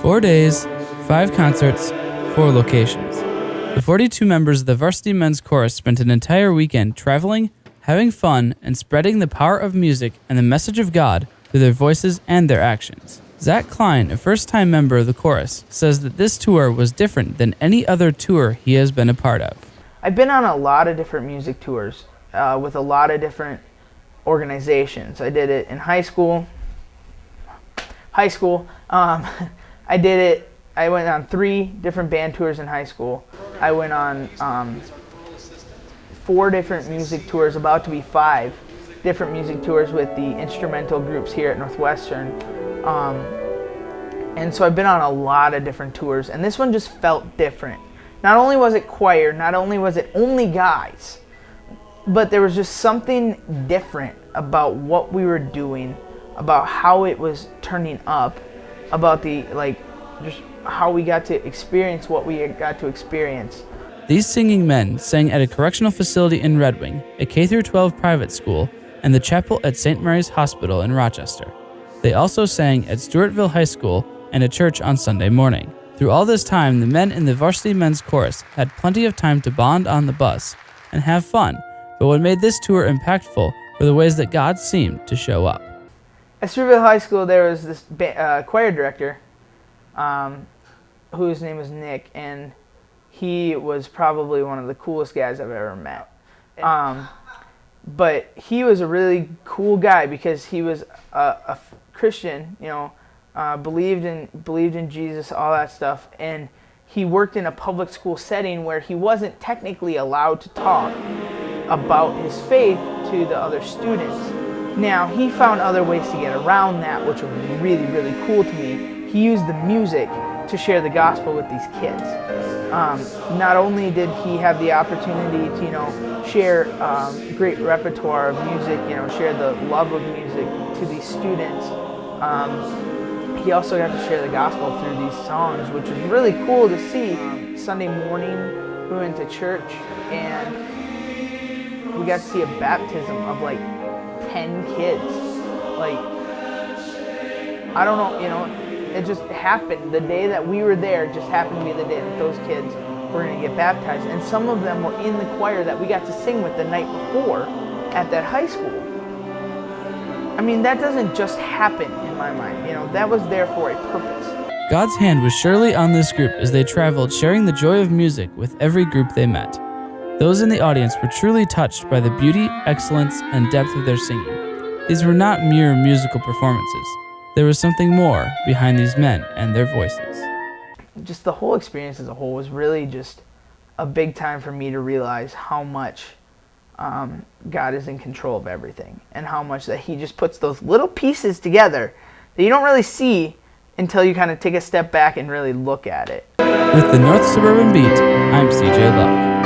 4 days, 5 concerts, 4 locations. The 42 members of the Varsity Men's Chorus spent an entire weekend traveling, having fun, and spreading the power of music and the message of God through their voices and their actions. Zach Klein, a first-time member of the chorus, says that this tour was different than any other tour he has been a part of. I've been on a lot of different music tours with a lot of different organizations. I did it in high school. I went on 3 different band tours in high school. I went on 4 different music tours, about to be 5 different music tours with the instrumental groups here at Northwestern. And so I've been on a lot of different tours, and this one just felt different. Not only was it choir, not only was it only guys, but there was just something different about what we were doing, about how it was turning up, about just how we got to experience what we got to experience. These singing men sang at a correctional facility in Red Wing, a K-12 private school, and the chapel at St. Mary's Hospital in Rochester. They also sang at Stewartville High School and a church on Sunday morning. Through all this time, the men in the Varsity Men's Chorus had plenty of time to bond on the bus and have fun, but what made this tour impactful were the ways that God seemed to show up. At Stewartville High School, there was this choir director whose name was Nick, and he was probably one of the coolest guys I've ever met. But he was a really cool guy because he was a Christian, believed in Jesus, all that stuff, and he worked in a public school setting where he wasn't technically allowed to talk about his faith to the other students. Now, he found other ways to get around that, which was really, really cool to me. He used the music to share the gospel with these kids. Not only did he have the opportunity to, share great repertoire of music, share the love of music to these students, he also got to share the gospel through these songs, which was really cool to see. Sunday morning, we went to church, and we got to see a baptism of 10 kids. I don't know, it just happened. The day that we were there just happened to be the day that those kids were going to get baptized. And some of them were in the choir that we got to sing with the night before at that high school. I mean, that doesn't just happen in my mind. That was there for a purpose. God's hand was surely on this group as they traveled, sharing the joy of music with every group they met. Those in the audience were truly touched by the beauty, excellence, and depth of their singing. These were not mere musical performances. There was something more behind these men and their voices. Just the whole experience as a whole was really just a big time for me to realize how much God is in control of everything, and how much that he just puts those little pieces together that you don't really see until you kind of take a step back and really look at it. With the North Suburban Beat, I'm CJ Love.